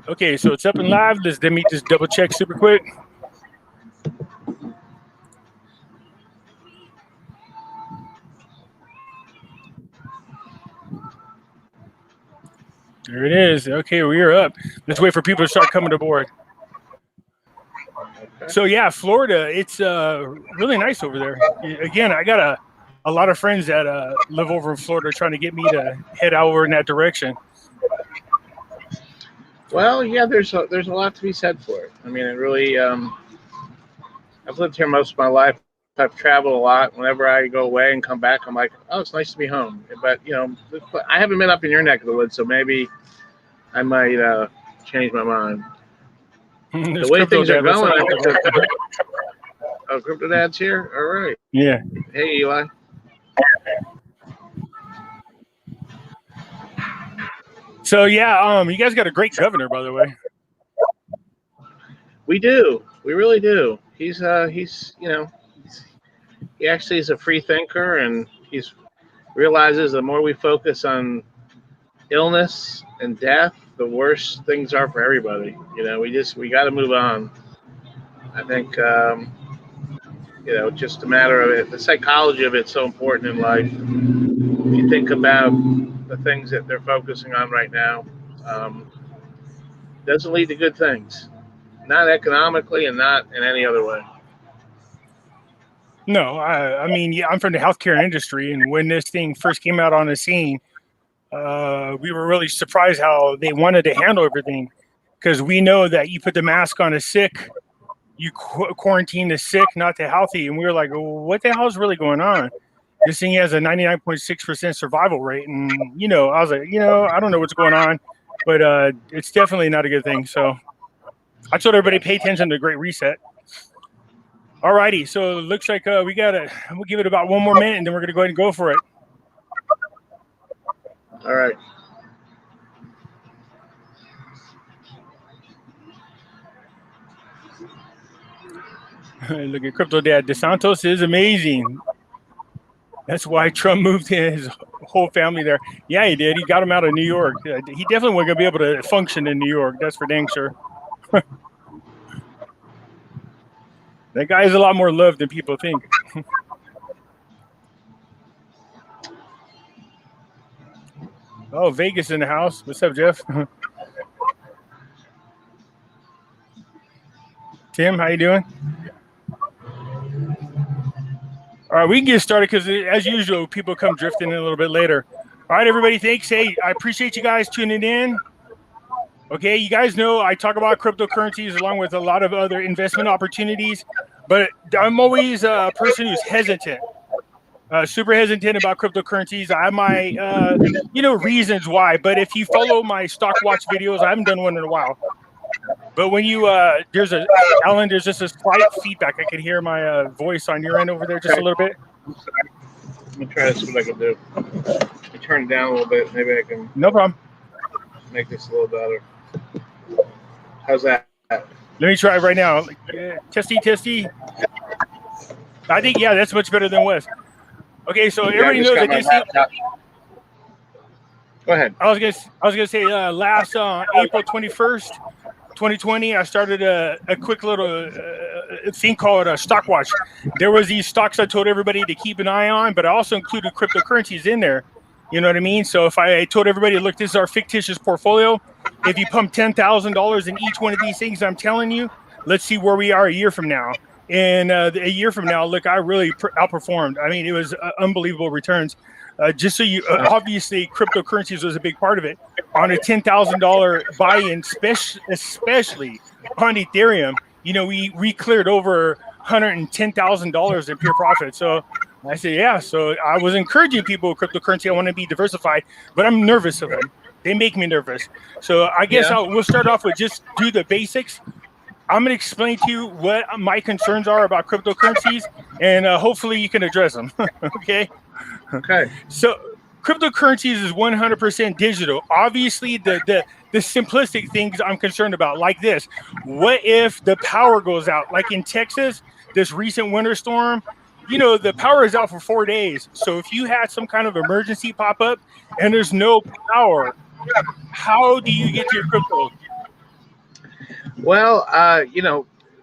Okay, so it's up and live. Let me just double check super quick. There it is. Okay, we are up. Let's wait for people to start coming aboard. So yeah, Florida, it's really nice over there. Again, I got a lot of friends that live over in Florida trying to get me to head over in that direction. Well, yeah, there's a lot to be said for it. I mean, it really. I've lived here most of my life. I've traveled a lot. Whenever I go away and come back, I'm like, oh, it's nice to be home. But I haven't been up in your neck of the woods, so maybe I might change my mind. The way things are going, I think. Oh, Crypto Dad's here. All right. Yeah. Hey, Eli. So yeah, you guys got a great governor, by the way. We do. We really do. He actually is a free thinker, and he's realizes the more we focus on illness and death, the worse things are for everybody. We got to move on. I think just a matter of it. The psychology of it's so important in life. If you think about the things that they're focusing on right now, doesn't lead to good things. Not economically and not in any other way. No, I mean, yeah, I'm from the healthcare industry, and when this thing first came out on the scene, we were really surprised how they wanted to handle everything, because we know that you put the mask on a sick, you quarantine the sick, not the healthy, and we were like, well, what the hell is really going on? This thing has a 99.6% survival rate, and I was like, I don't know what's going on, but it's definitely not a good thing. So I told everybody pay attention to the Great Reset. All righty, so it looks like we'll give it about one more minute, and then we're going to go ahead and go for it. All right. Look at Crypto Dad. DeSantos is amazing. That's why Trump moved his whole family there. Yeah, he did. He got him out of New York. He definitely wasn't going to be able to function in New York. That's for dang sure. That guy is a lot more loved than people think. Oh, Vegas in the house. What's up, Jeff? Tim, how you doing? All right, we can get started because, as usual, people come drifting in a little bit later. All right, everybody, thanks. Hey, I appreciate you guys tuning in. Okay, you guys know I talk about cryptocurrencies along with a lot of other investment opportunities, but I'm always a person who's hesitant, super hesitant about cryptocurrencies. I have my, reasons why. But if you follow my Stock Watch videos, I haven't done one in a while. But when you, Alan, there's just a slight feedback. I can hear my voice on your end over there just a little bit. Let me try to see what I can do. Let me turn it down a little bit. Maybe I can. No problem. Make this a little better. How's that? Let me try right now. Testy. I think, yeah, that's much better than Wes. Okay, so everybody knows that this thing. Go ahead. I was gonna say last April 21st, 2020, I started a quick little thing called a Stock Watch. There was these stocks I told everybody to keep an eye on, but I also included cryptocurrencies in there. You know what I mean? So if I told everybody, look, this is our fictitious portfolio. If you pump $10,000 in each one of these things, I'm telling you, let's see where we are a year from now. And a year from now, look, I really outperformed. I mean, it was unbelievable returns. Just so you, obviously, cryptocurrencies was a big part of it. On a $10,000 buy-in, especially on Ethereum, we cleared over $110,000 in pure profit. So I said, yeah. So I was encouraging people with cryptocurrency. I want to be diversified, but I'm nervous of them. They make me nervous. So I guess we'll start off with just do the basics. I'm going to explain to you what my concerns are about cryptocurrencies, and hopefully you can address them. Okay. So cryptocurrencies is 100% digital. Obviously, the simplistic things I'm concerned about, like this. What if the power goes out? Like in Texas, this recent winter storm, the power is out for 4 days. So if you had some kind of emergency pop up and there's no power, how do you get to your crypto? Well,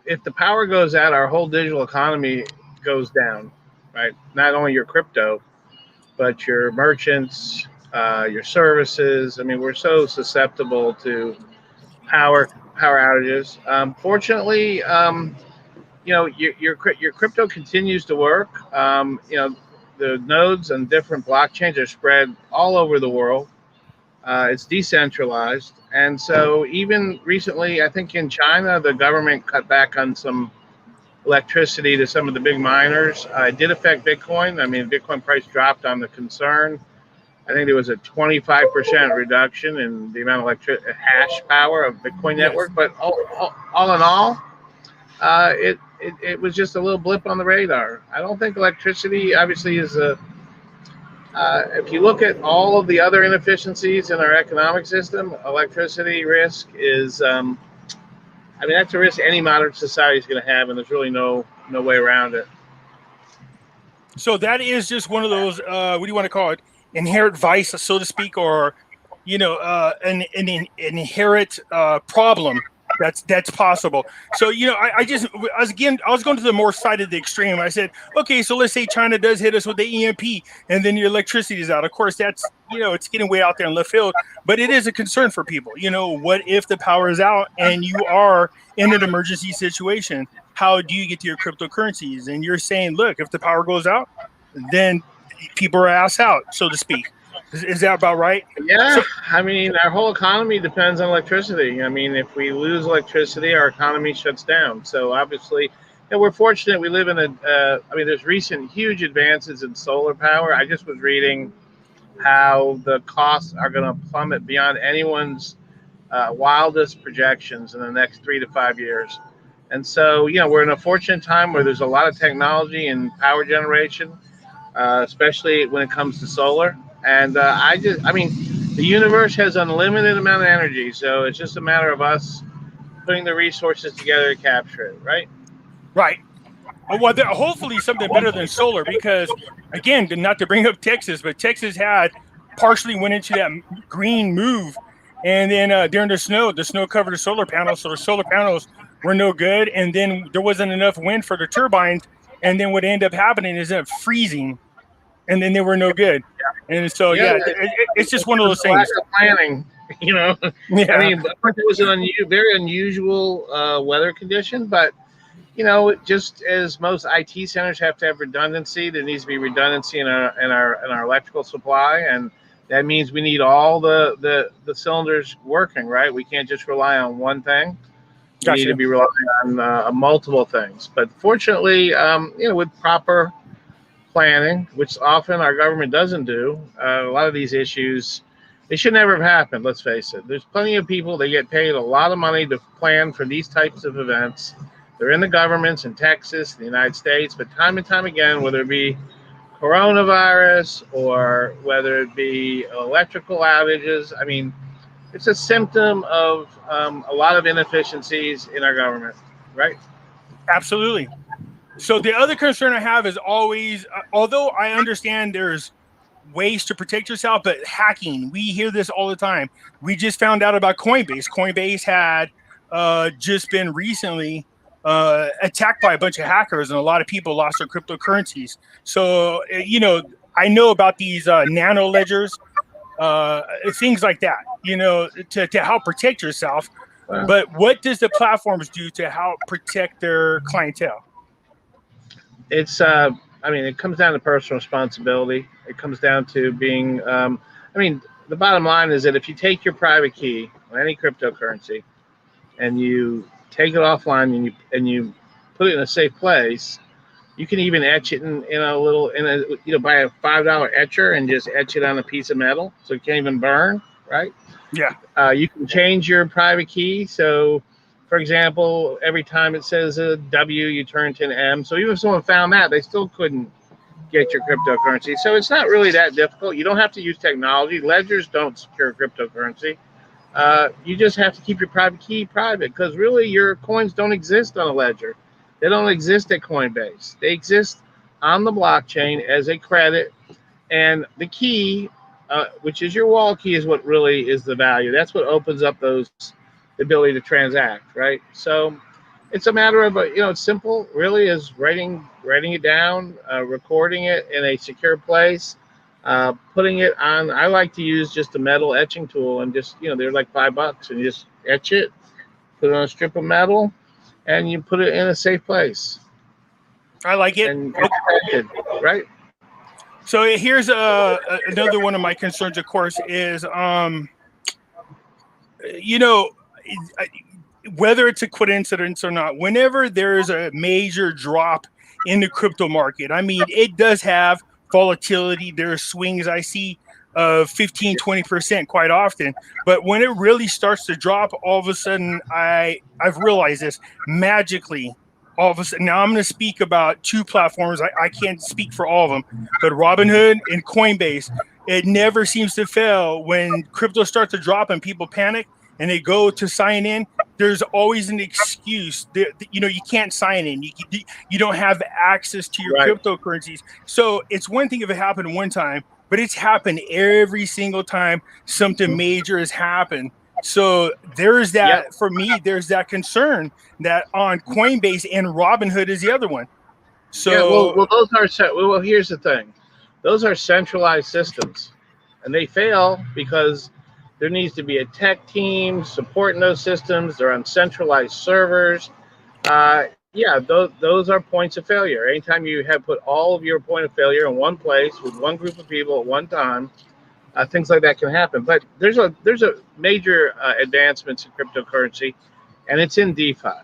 if the power goes out, our whole digital economy goes down, right? Not only your crypto, but your merchants, your services. I mean, we're so susceptible to power outages. Fortunately, your crypto continues to work. The nodes and different blockchains are spread all over the world. It's decentralized, and so even recently, I think in China, the government cut back on some electricity to some of the big miners. It did affect Bitcoin. I mean, Bitcoin price dropped on the concern. I think there was a 25% reduction in the amount of hash power of Bitcoin Yes. network. But all in all, it was just a little blip on the radar. I don't think electricity obviously is a. If you look at all of the other inefficiencies in our economic system, electricity risk is. I mean, that's a risk any modern society is going to have, and there's really no way around it. So that is just one of those, what do you want to call it? Inherent vice, so to speak, or, an inherent problem that's possible. So, I was going to the more side of the extreme. I said, okay, so let's say China does hit us with the EMP and then your electricity is out. Of course, that's, it's getting way out there in left field, but it is a concern for people. What if the power is out and you are in an emergency situation? How do you get to your cryptocurrencies? And you're saying, look, if the power goes out, then people are ass out, so to speak. Is that about right? Yeah, So, I mean, our whole economy depends on electricity. I mean, if we lose electricity, our economy shuts down. So obviously, we're fortunate. We live in I mean, there's recent huge advances in solar power. I just was reading how the costs are going to plummet beyond anyone's wildest projections in the next 3 to 5 years. And so, we're in a fortunate time where there's a lot of technology and power generation, especially when it comes to solar. And I mean, the universe has unlimited amount of energy, so it's just a matter of us putting the resources together to capture it, right? right. Well, hopefully something better than solar, because again, not to bring up Texas, but Texas had partially went into that green move, and then during the snow covered the solar panels, so the solar panels were no good, and then there wasn't enough wind for the turbines, and then what ended up happening is it freezing, and then they were no good, and so Yeah, it's just it one of was those a lack things. of planning. I Yeah, mean, but it was an very unusual weather condition, but just as most IT centers have to have redundancy, there needs to be redundancy in our electrical supply, and that means we need all the cylinders working, right? We can't just rely on one thing. We need to gotcha. be relying on multiple things. But fortunately, with proper planning, which often our government doesn't do, a lot of these issues they should never have happened. Let's face it. There's plenty of people that get paid a lot of money to plan for these types of events. They're in the governments in Texas, the United States, but time and time again, whether it be coronavirus or whether it be electrical outages, I mean, it's a symptom of a lot of inefficiencies in our government, right? Absolutely. So the other concern I have is always, although I understand there's ways to protect yourself, but hacking, we hear this all the time. We just found out about Coinbase. Coinbase had just been recently attacked by a bunch of hackers, and a lot of people lost their cryptocurrencies. So, I know about these nano ledgers, things like that, to help protect yourself. Well, But what does the platforms do to help protect their clientele? it's I mean, it comes down to personal responsibility. It comes down to being I mean, the bottom line is that if you take your private key on any cryptocurrency and you take it offline and you put it in a safe place, you can even etch it in a little buy a $5 etcher and just etch it on a piece of metal so it can't even burn, right? Yeah, You can change your private key. So, for example, every time it says a W, you turn to an M. So even if someone found that, they still couldn't get your cryptocurrency. So it's not really that difficult. You don't have to use technology. Ledgers don't secure cryptocurrency. You just have to keep your private key private because really your coins don't exist on a ledger. They don't exist at Coinbase. They exist on the blockchain as a credit, and the key, which is your wall key, is what really is the value. That's what opens up those the ability to transact, right? So it's a matter of, it's simple, really, is writing it down, recording it in a secure place, putting it on. I like to use just a metal etching tool, and just, they're like $5, and you just etch it, put it on a strip of metal, and you put it in a safe place. I like it. And you're protected, right? So here's another one of my concerns, of course, is whether it's a coincidence or not, whenever there is a major drop in the crypto market, I mean, it does have volatility. There are swings I see of 15, 20% quite often. But when it really starts to drop, all of a sudden, I've realized this magically. All of a sudden, now I'm going to speak about two platforms. I can't speak for all of them, but Robinhood and Coinbase, it never seems to fail. When crypto starts to drop and people panic and they go to sign in, there's always an excuse. You can't sign in. You don't have access to your cryptocurrencies. So it's one thing if it happened one time, but it's happened every single time something major has happened. So there's that, for me, there's that concern that on Coinbase, and Robinhood is the other one. So those are, well, here's the thing. Those are centralized systems, and they fail because there needs to be a tech team supporting those systems. They're on centralized servers. Those are points of failure. Anytime you have put all of your point of failure in one place with one group of people at one time, things like that can happen. But there's a major advancements in cryptocurrency, and it's in DeFi.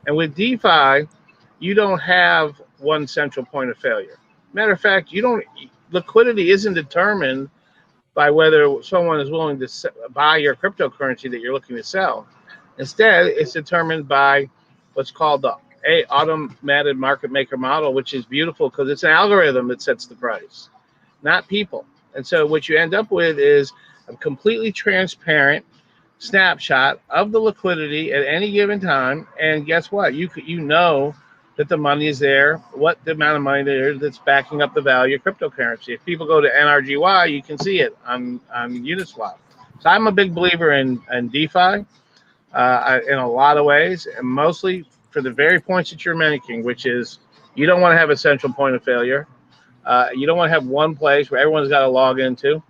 And with DeFi, you don't have one central point of failure. Matter of fact, liquidity isn't determined by whether someone is willing to buy your cryptocurrency that you're looking to sell. Instead, it's determined by what's called the automated market maker model, which is beautiful because it's an algorithm that sets the price, not people. And so what you end up with is a completely transparent snapshot of the liquidity at any given time. And guess what? You know that the money is there, what the amount of money there is that's backing up the value of cryptocurrency. If people go to NRGY, you can see it on Uniswap. So I'm a big believer in DeFi in a lot of ways, and mostly for the very points that you're making, which is you don't want to have a central point of failure. You don't want to have one place where everyone's got to log into.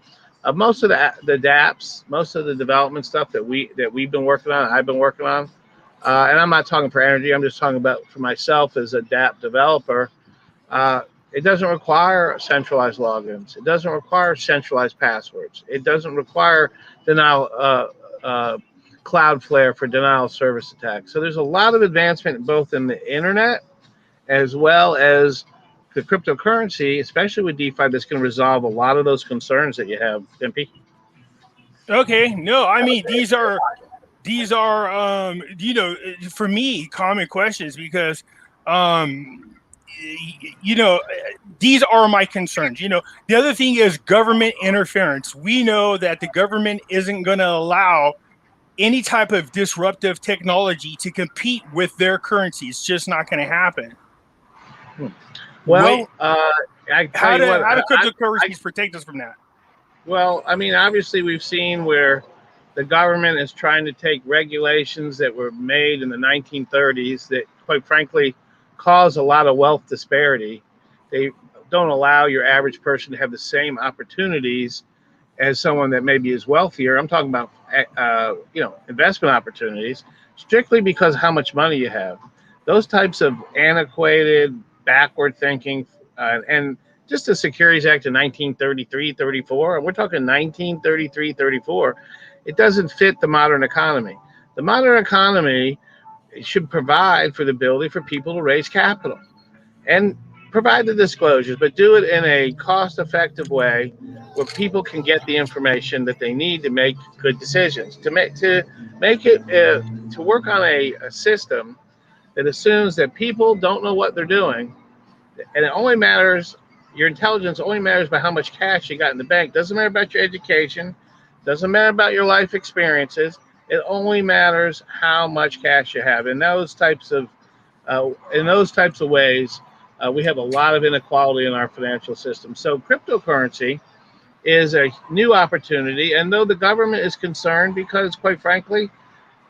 Most of the dApps, most of the development stuff that we've been working on, I've been working on, and I'm not talking for NRGY, I'm just talking about for myself as a dApp developer. It doesn't require centralized logins. It doesn't require centralized passwords. It doesn't require denial, Cloudflare for denial of service attacks. So there's a lot of advancement both in the internet as well as the cryptocurrency, especially with DeFi, that's going to resolve a lot of those concerns that you have, Dimpy. Okay, no, I mean these are for me common questions because these are my concerns. The other thing is government interference. We know that the government isn't going to allow any type of disruptive technology to compete with their currency. It's just not going to happen. Well, how do cryptocurrencies protect us from that? Well, I mean, obviously we've seen where the government is trying to take regulations that were made in the 1930s that, quite frankly, cause a lot of wealth disparity. They don't allow your average person to have the same opportunities as someone that maybe is wealthier. I'm talking about, investment opportunities, strictly because of how much money you have. Those types of antiquated, backward thinking, and just the Securities Act of 1933, 34, and we're talking 1933, 34, it doesn't fit the modern economy. The modern economy should provide for the ability for people to raise capital and provide the disclosures, but do it in a cost-effective way where people can get the information that they need to make good decisions, to work on a system that assumes that people don't know what they're doing, and it only matters, your intelligence only matters by how much cash you got in the bank. Doesn't matter about your education, doesn't matter about your life experiences. It only matters how much cash you have. In those types of ways, we have a lot of inequality in our financial system. So cryptocurrency is a new opportunity, and though the government is concerned because, quite frankly,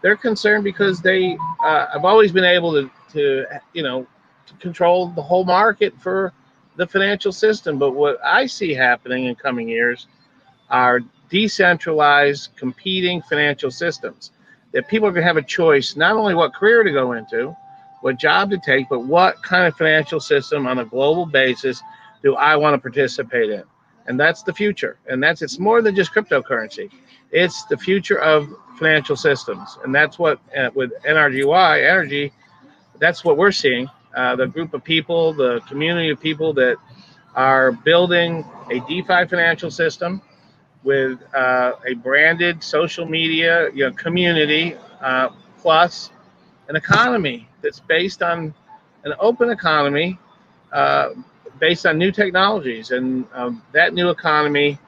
They're concerned because they have always been able to to control the whole market for the financial system. But what I see happening in coming years are decentralized competing financial systems that people are going to have a choice not only what career to go into, what job to take, but what kind of financial system on a global basis do I want to participate in. And that's the future. And it's more than just cryptocurrency. It's the future of financial systems. And that's what with NRGY energy, that's what we're seeing. The group of people, the community of people that are building a DeFi financial system with a branded social media community, plus an economy that's based on an open economy, uh, based on new technologies, and that new economy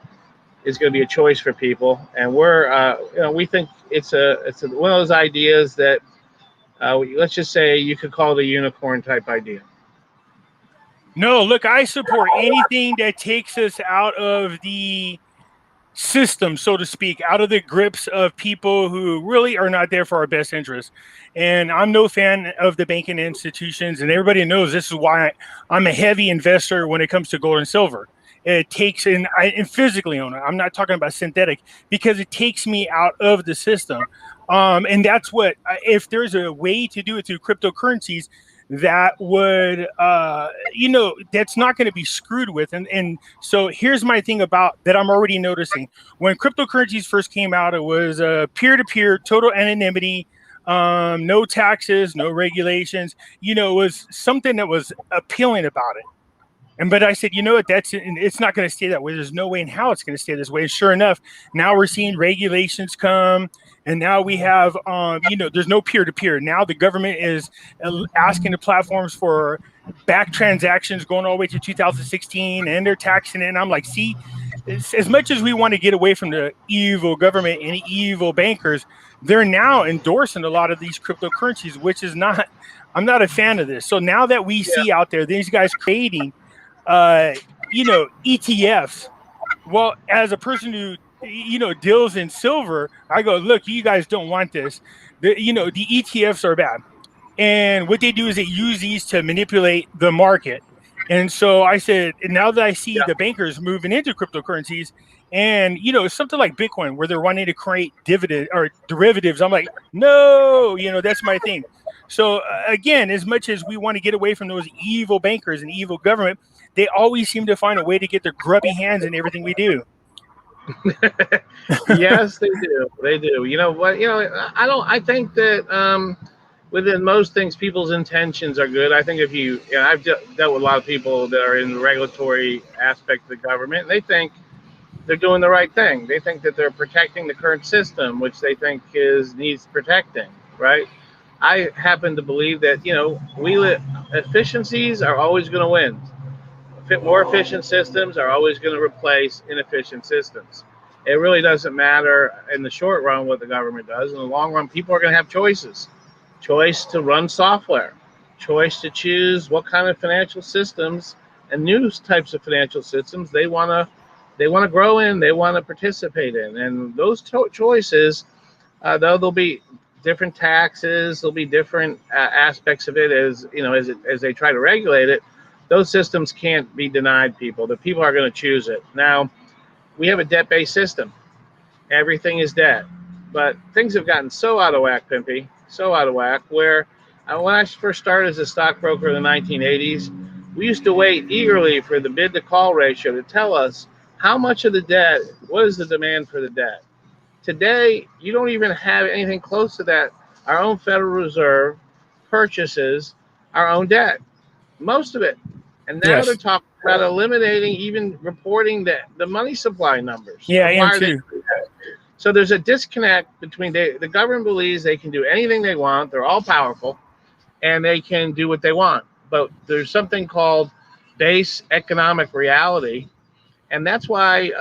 is going to be a choice for people. And we think it's one of those ideas that let's just say you could call it a unicorn type idea. No, look, I support anything that takes us out of the system, so to speak, out of the grips of people who really are not there for our best interest. And I'm no fan of the banking institutions, and everybody knows this is why I'm a heavy investor when it comes to gold and silver. It takes and physically own it. I'm not talking about synthetic, because it takes me out of the system. And that's what, if there's a way to do it through cryptocurrencies, that would that's not going to be screwed with. And so here's my thing about that I'm already noticing. When cryptocurrencies first came out, it was peer-to-peer, total anonymity, no taxes, no regulations. It was something that was appealing about it. But I said, what, it's not going to stay that way. There's no way in how it's going to stay this way. And sure enough, now we're seeing regulations come, and now we have, there's no peer-to-peer. Now the government is asking the platforms for back transactions going all the way to 2016, and they're taxing it. And I'm like, see, as much as we want to get away from the evil government and evil bankers, they're now endorsing a lot of these cryptocurrencies, which is not, I'm not a fan of this. So now that we see out there, these guys creating ETFs. Well, as a person who deals in silver, I go, look, you guys don't want this. The ETFs are bad, and what they do is they use these to manipulate the market. And so I said, now that I see the bankers moving into cryptocurrencies, and something like Bitcoin, where they're wanting to create dividend or derivatives, I'm like, no, that's my thing. So again, as much as we want to get away from those evil bankers and evil government, they always seem to find a way to get their grubby hands in everything we do. Yes, they do. They do. You know what? I think that within most things, people's intentions are good. I think if I've dealt with a lot of people that are in the regulatory aspect of the government, and they think they're doing the right thing. They think that they're protecting the current system, which they think needs protecting, right? I happen to believe that efficiencies are always going to win. More efficient systems are always going to replace inefficient systems. It really doesn't matter in the short run what the government does. In the long run, people are going to have choices. Choice to run software. Choice to choose what kind of financial systems and new types of financial systems they want to grow in, they want to participate in. And those choices, though there'll be different taxes, there'll be different aspects of it as they try to regulate it. Those systems can't be denied people. The people are going to choose it. Now, we have a debt-based system. Everything is debt. But things have gotten so out of whack, Pimpy, so out of whack, where when I first started as a stockbroker in the 1980s, we used to wait eagerly for the bid-to-call ratio to tell us how much of the debt, what is the demand for the debt. Today, you don't even have anything close to that. Our own Federal Reserve purchases our own debt, most of it. And now they're talking about eliminating even reporting the money supply numbers. Yeah, I am too. So there's a disconnect between the government believes they can do anything they want. They're all powerful, and they can do what they want. But there's something called base economic reality, and that's why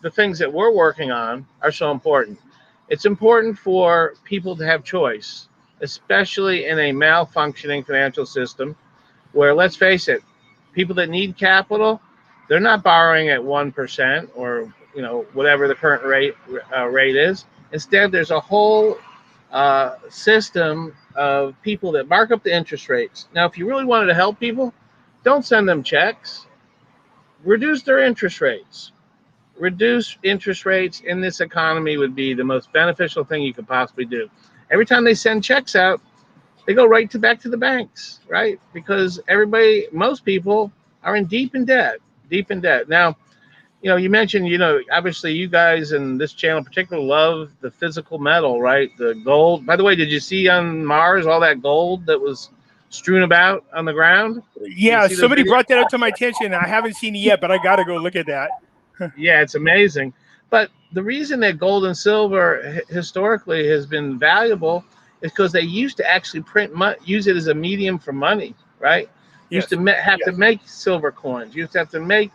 the things that we're working on are so important. It's important for people to have choice, especially in a malfunctioning financial system where, let's face it, people that need capital, they're not borrowing at 1% or whatever the current rate is. Instead, there's a whole system of people that mark up the interest rates. Now, if you really wanted to help people, don't send them checks. Reduce their interest rates. Reduce interest rates in this economy would be the most beneficial thing you could possibly do. Every time they send checks out, they go back to the banks, right? Because most people are in deep in debt. Now, you mentioned, obviously you guys and this channel in particular love the physical metal, right? The gold. By the way, did you see on Mars all that gold that was strewn about on the ground? Yeah, somebody brought that up to my attention. I haven't seen it yet, but I got to go look at that. Yeah, it's amazing. But the reason that gold and silver historically has been valuable is because they used to actually use it as a medium for money, right? Yes. Used to have to make silver coins. Used to have to make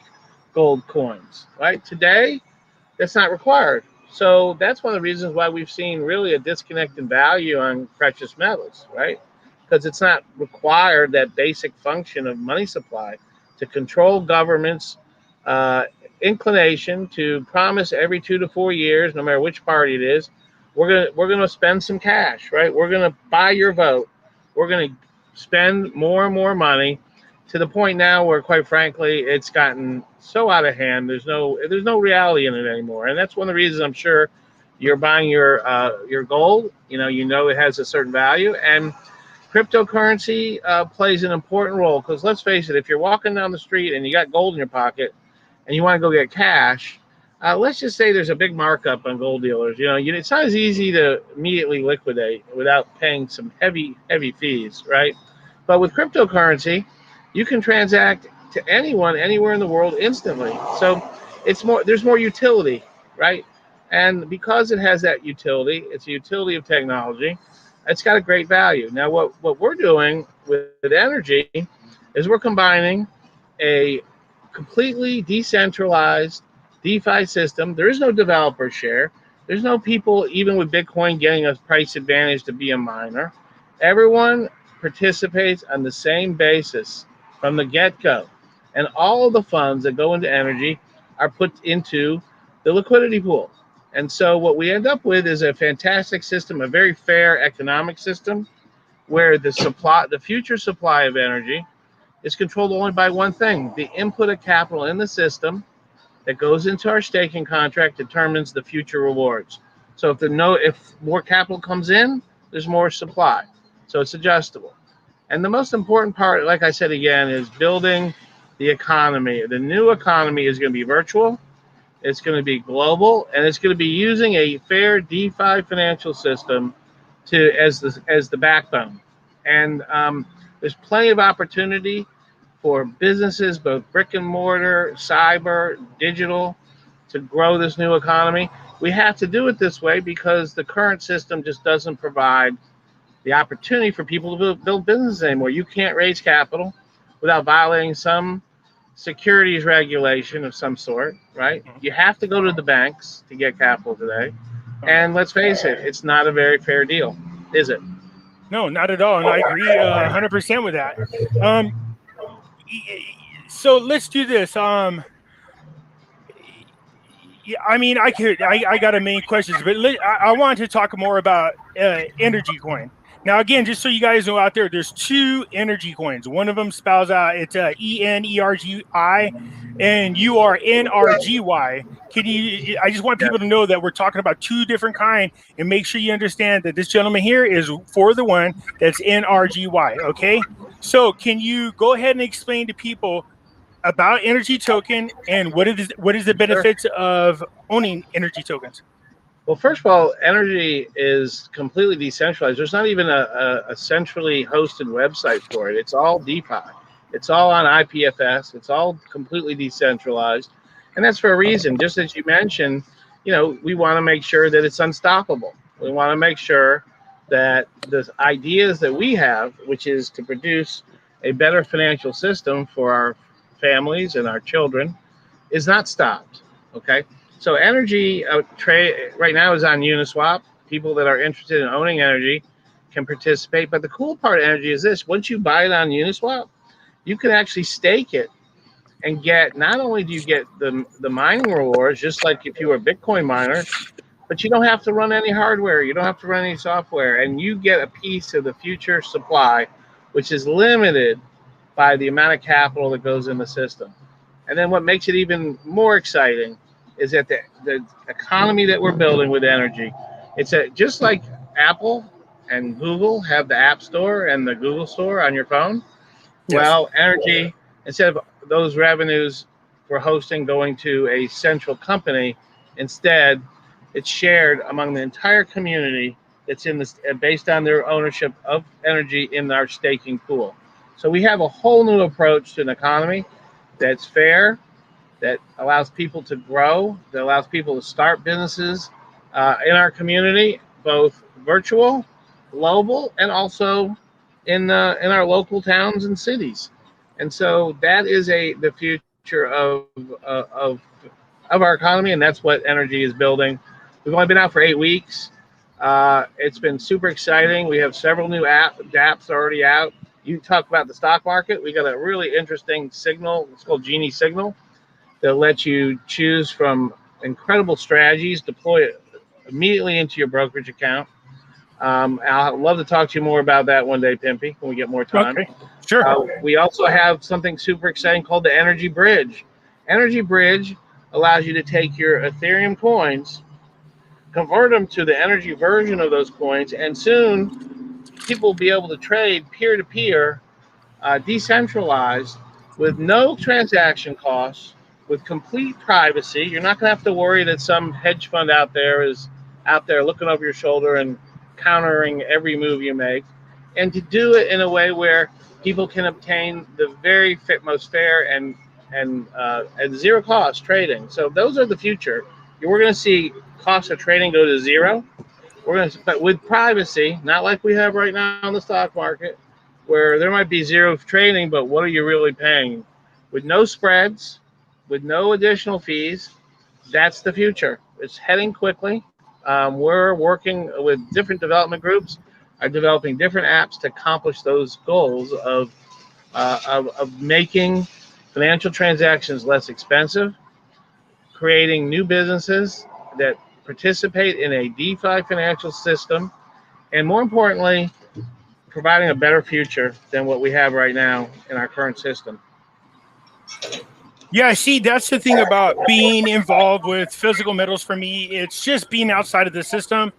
gold coins, right? Today, that's not required. So that's one of the reasons why we've seen really a disconnect in value on precious metals, right? Because it's not required, that basic function of money supply, to control governments' inclination to promise every 2 to 4 years, no matter which party it is, we're gonna spend some cash, right? We're gonna buy your vote. We're gonna spend more and more money, to the point now where, quite frankly, it's gotten so out of hand. There's no reality in it anymore, and that's one of the reasons I'm sure you're buying your gold. It has a certain value, and cryptocurrency plays an important role, because let's face it, if you're walking down the street and you got gold in your pocket and you want to go get cash, let's just say there's a big markup on gold dealers. It's not as easy to immediately liquidate without paying some heavy fees, right? But with cryptocurrency, you can transact to anyone, anywhere in the world instantly. So there's more utility, right? And because it has that utility, it's a utility of technology, it's got a great value. Now, what we're doing with NRGY is we're combining a completely decentralized DeFi system. There is no developer share. There's no people, even with Bitcoin, getting a price advantage to be a miner. Everyone participates on the same basis from the get-go. And all of the funds that go into NRGY are put into the liquidity pool. And so what we end up with is a fantastic system, a very fair economic system, where the future supply of energy is controlled only by one thing: the input of capital in the system that goes into our staking contract determines the future rewards. So if more capital comes in, there's more supply. So it's adjustable. And the most important part, like I said again, is building the economy. The new economy is going to be virtual, it's going to be global, and it's going to be using a fair DeFi financial system as the backbone. And there's plenty of opportunity for businesses, both brick and mortar, cyber, digital, to grow this new economy. We have to do it this way because the current system just doesn't provide the opportunity for people to build businesses anymore. You can't raise capital without violating some securities regulation of some sort, right? You have to go to the banks to get capital today. And let's face it, it's not a very fair deal, is it? No, not at all. And I agree 100% with that. So let's do this. Yeah, I mean, I got a million questions, but I wanted to talk more about NRGY coin. Now, again, just so you guys know out there, there's two NRGY coins. One of them spells out, it's ENERGI, and you are NRGY. I just want people to know that we're talking about two different kinds, and make sure you understand that this gentleman here is for the one that's NRGY, okay? So can you go ahead and explain to people about NRGY token and what is the benefits of owning NRGY tokens? Well, first of all, NRGY is completely decentralized. There's not even a centrally hosted website for it. It's all DeFi. It's all on IPFS. It's all completely decentralized. And that's for a reason. Just as you mentioned, we want to make sure that it's unstoppable. We want to make sure that the ideas that we have, which is to produce a better financial system for our families and our children, is not stopped. Okay. So NRGY trade right now is on Uniswap. People that are interested in owning NRGY can participate. But the cool part of NRGY is this: once you buy it on Uniswap, you can actually stake it and get, not only do you get the mining rewards, just like if you were a Bitcoin miner, but you don't have to run any hardware. You don't have to run any software, and you get a piece of the future supply, which is limited by the amount of capital that goes in the system. And then what makes it even more exciting is that the economy that we're building with energy, just like Apple and Google have the App Store and the Google Store on your phone. Yes. Well, energy, instead of those revenues for hosting going to a central company, instead it's shared among the entire community that's in this, based on their ownership of energy in our staking pool. So we have a whole new approach to an economy that's fair, that allows people to grow, that allows people to start businesses in our community, both virtual, global, and also in our local towns and cities. And so that is the future of our economy, and that's what energy is building. We've only been out for 8 weeks. It's been super exciting. We have several new apps already out. You talk about the stock market. We got a really interesting signal. It's called Genie Signal that lets you choose from incredible strategies, deploy it immediately into your brokerage account. I'd love to talk to you more about that one day, Pimpy, when we get more time. Okay, sure. We also have something super exciting called the NRGY Bridge. NRGY Bridge allows you to take your Ethereum coins, convert them to the energy version of those coins, and soon people will be able to trade peer-to-peer, decentralized, with no transaction costs, with complete privacy. You're not going to have to worry that some hedge fund out there is out there looking over your shoulder and countering every move you make, and to do it in a way where people can obtain the very most fair and zero cost trading. So those are the future. We're going to see cost of trading go to zero. But with privacy, not like we have right now in the stock market, where there might be zero trading, but what are you really paying? With no spreads, with no additional fees, that's the future. It's heading quickly. We're working with different development groups, are developing different apps to accomplish those goals of making financial transactions less expensive, creating new businesses that participate in a DeFi financial system, and more importantly, providing a better future than what we have right now in our current system. Yeah, see, that's the thing about being involved with physical metals for me. It's just being outside of the system.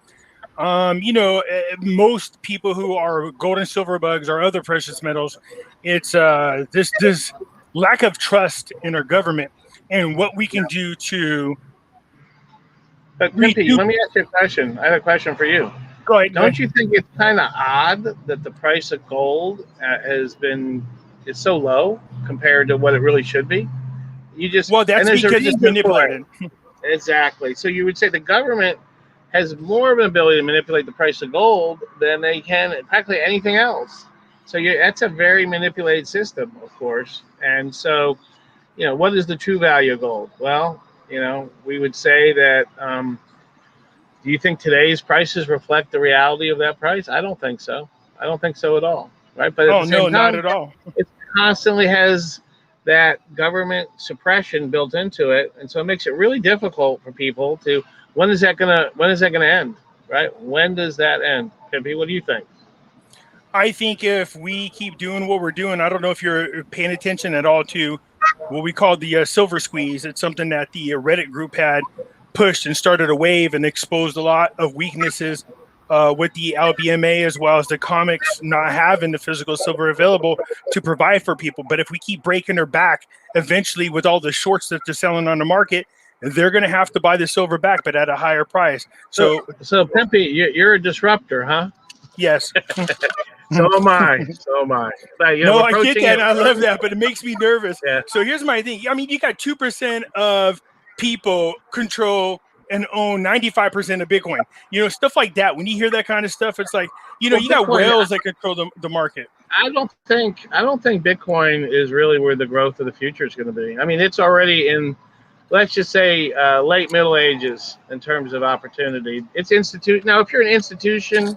Most people who are gold and silver bugs or other precious metals, it's this lack of trust in our government and what we can do to. But Pimpy, let me ask you a question. I have a question for you. Go ahead. Don't you think it's kind of odd that the price of gold is so low compared to what it really should be? Well, that's because it's manipulated. Exactly. So you would say the government has more of an ability to manipulate the price of gold than they can practically anything else. So that's a very manipulated system, of course. And so, what is the true value of gold? Well, we would say that. Do you think today's prices reflect the reality of that price? I don't think so. I don't think so at all. Right? But at the same time, not at all. It constantly has that government suppression built into it, and so it makes it really difficult for people to. When is that gonna end? Right? When does that end? Pimpy, what do you think? I think if we keep doing what we're doing, I don't know if you're paying attention at all to what we call the silver squeeze. It's something that the Reddit group had pushed and started a wave and exposed a lot of weaknesses with the LBMA, as well as the comics not having the physical silver available to provide for people. But if we keep breaking their back, eventually with all the shorts that they're selling on the market, they're going to have to buy the silver back, but at a higher price. So Pimpy, you're a disruptor, huh? Yes. So am I. But, I get that. I love that, but it makes me nervous. Yeah. So here's my thing. I mean, you got 2% of people control and own 95% of Bitcoin. Stuff like that. When you hear that kind of stuff, it's like, you got whales that control the market. I don't think Bitcoin is really where the growth of the future is going to be. I mean, it's already in, let's just say, late Middle Ages in terms of opportunity. It's now. If you're an institution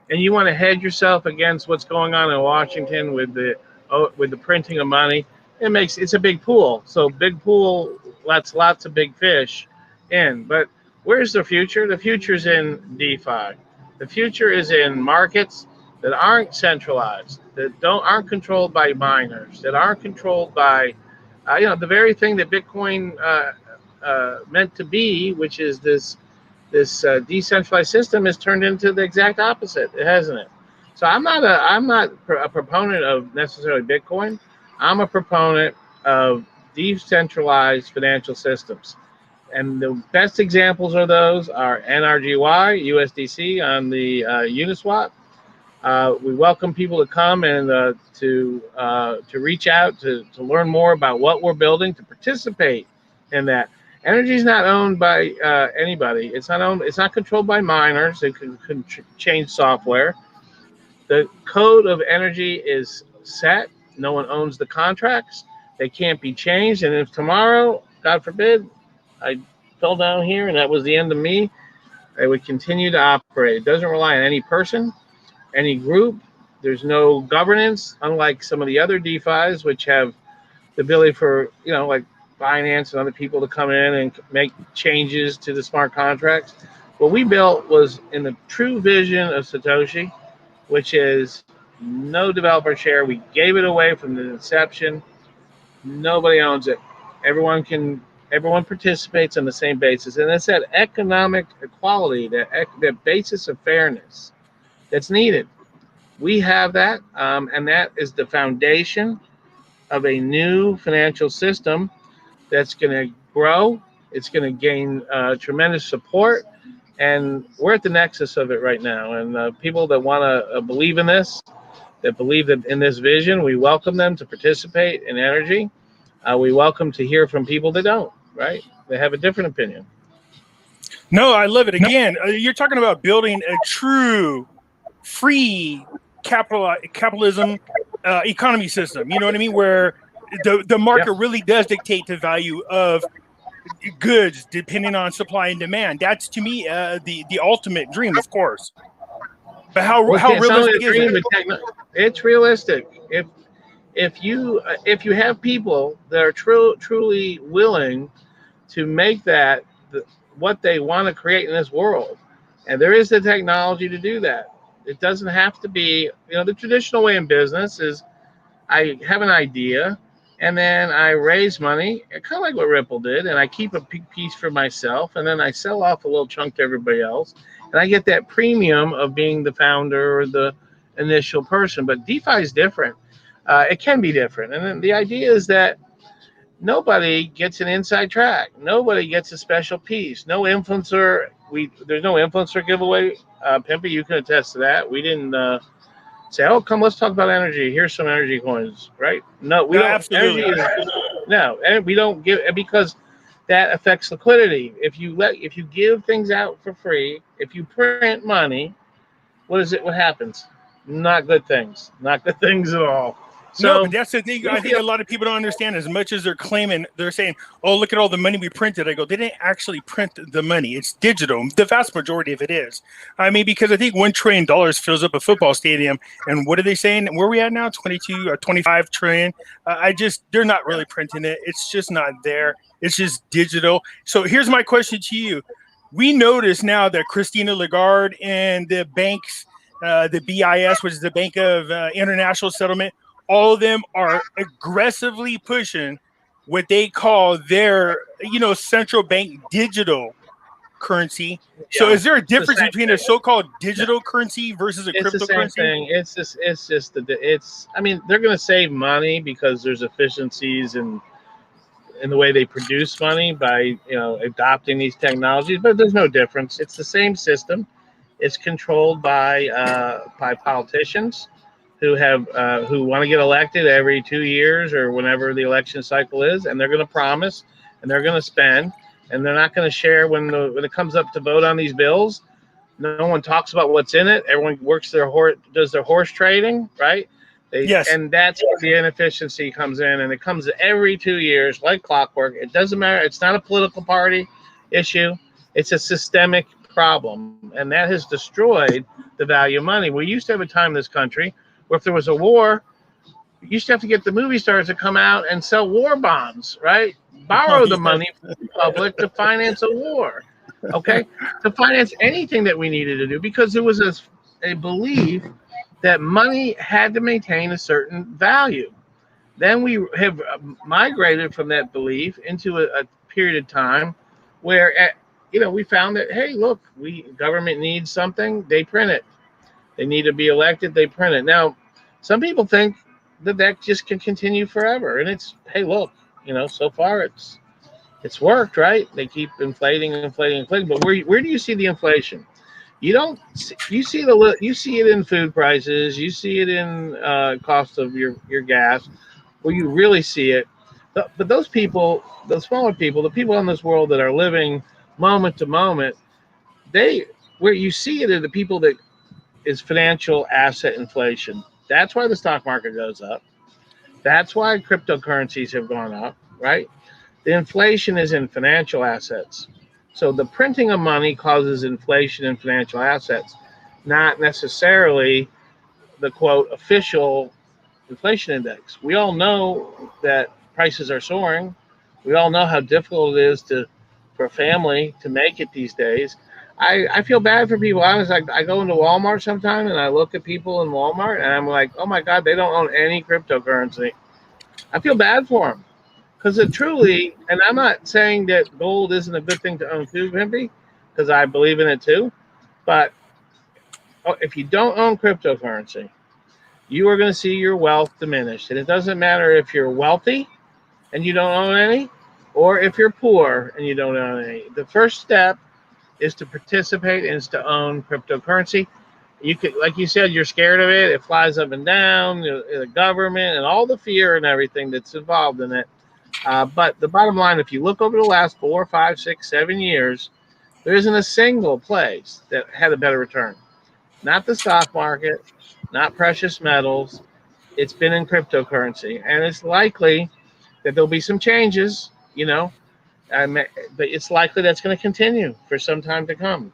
and you want to hedge yourself against what's going on in Washington with the printing of money, it's a big pool. So big pool lets lots of big fish in. But Where's the future? The future's in DeFi. The future is in markets that aren't centralized, that aren't controlled by miners, that aren't controlled by, the very thing that Bitcoin meant to be, which is this decentralized system, is turned into the exact opposite, hasn't it? So I'm not a proponent of necessarily Bitcoin. I'm a proponent of decentralized financial systems. And the best examples of those are NRGY, USDC on the Uniswap. We welcome people to come and to reach out to learn more about what we're building, to participate in that. Energy is not owned by anybody. It's not owned. It's not controlled by miners. It can change software. The code of energy is set. No one owns the contracts. They can't be changed. And if tomorrow, God forbid, I fell down here and that was the end of me, I would continue to operate. It doesn't rely on any person, any group. There's no governance, unlike some of the other DeFis, which have the ability for, like Binance and other people to come in and make changes to the smart contracts. What we built was in the true vision of Satoshi, which is no developer share. We gave it away from the inception. Nobody owns it. Everyone participates on the same basis, and it's that economic equality, that basis of fairness that's needed. We have that, and that is the foundation of a new financial system that's going to grow. It's going to gain tremendous support, and we're at the nexus of it right now. And people that want to believe in this, that believe that in this vision, we welcome them to participate in energy. We welcome to hear from people that don't, right? They have a different opinion. No, I love it. Again, you're talking about building a true free capitalism economy system. You know what I mean? Where the market really does dictate the value of goods depending on supply and demand. That's, to me, the ultimate dream, of course. But how realistic is it? It's realistic. If you have people that are truly willing to make that what they want to create in this world, and there is the technology to do that. It doesn't have to be, the traditional way in business is I have an idea and then I raise money, kind of like what Ripple did, and I keep a piece for myself, and then I sell off a little chunk to everybody else, and I get that premium of being the founder or the initial person. But DeFi is different. It can be different. And then the idea is that nobody gets an inside track. Nobody gets a special piece. No influencer. There's no influencer giveaway. Pimpy, you can attest to that. We didn't say, "Oh, come, let's talk about energy. Here's some energy coins," right? No, we don't. Absolutely. And we don't give, because that affects liquidity. If you give things out for free, if you print money, what happens? Not good things. Not good things at all. So, no, but that's the thing. I think a lot of people don't understand. As much as they're claiming, they're saying, "Oh, look at all the money we printed." I go, they didn't actually print the money. It's digital. The vast majority of it is. I mean, because I think $1 trillion fills up a football stadium. And what are they saying? Where are we at now? 22 or 25 trillion. They're not really printing it. It's just not there. It's just digital. So here's my question to you. We notice now that Christina Lagarde and the banks, the BIS, which is the Bank of International Settlement, all of them are aggressively pushing what they call their, central bank digital currency. So is there a difference between a so-called digital currency versus a cryptocurrency? It's the same thing. I mean, they're going to save money because there's efficiencies in the way they produce money by, adopting these technologies, but there's no difference. It's the same system. It's controlled by politicians who want to get elected every 2 years or whenever the election cycle is, and they're going to promise and they're going to spend, and they're not going to share when it comes up to vote on these bills. No one talks about what's in it. Everyone does their horse trading, right? Yes. And that's where the inefficiency comes in, and it comes every 2 years like clockwork. It doesn't matter. It's not a political party issue. It's a systemic problem, and that has destroyed the value of money. We used to have a time in this country where if there was a war, you used to have to get the movie stars to come out and sell war bonds, right? Borrow the money from the public to finance a war. okay, to finance anything that we needed to do because there was a belief that money had to maintain a certain value. Then we have migrated from that belief into a period of time where, we found that, hey, look, government needs something, they print it. They need to be elected, they print it. Now, some people think that just can continue forever, and it's, hey, look, so far it's worked, right? They keep inflating, inflating, inflating. But where do you see the inflation? You don't. You see it in food prices. You see it in cost of your gas. Where you really see it, but those people, the smaller people, the people in this world that are living moment to moment, where you see it are the people that is financial asset inflation. That's why the stock market goes up. That's why cryptocurrencies have gone up, right? The inflation is in financial assets. So the printing of money causes inflation in financial assets, not necessarily the quote official inflation index. We all know that prices are soaring. We all know how difficult it is for a family to make it these days. I feel bad for people. I go into Walmart sometime and I look at people in Walmart and I'm like, oh my God, they don't own any cryptocurrency. I feel bad for them because it truly, and I'm not saying that gold isn't a good thing to own too, Pimpy, because I believe in it too. But if you don't own cryptocurrency, you are going to see your wealth diminished. And it doesn't matter if you're wealthy and you don't own any, or if you're poor and you don't own any. The first step is to participate and is to own cryptocurrency. You could, like you said, you're scared of it. It flies up and down, the government and all the fear and everything that's involved in it. But the bottom line, if you look over the last 4, 5, 6, 7 years, there isn't a single place that had a better return. Not the stock market, not precious metals. It's been in cryptocurrency, and it's likely that there'll be some changes, but it's likely that's going to continue for some time to come.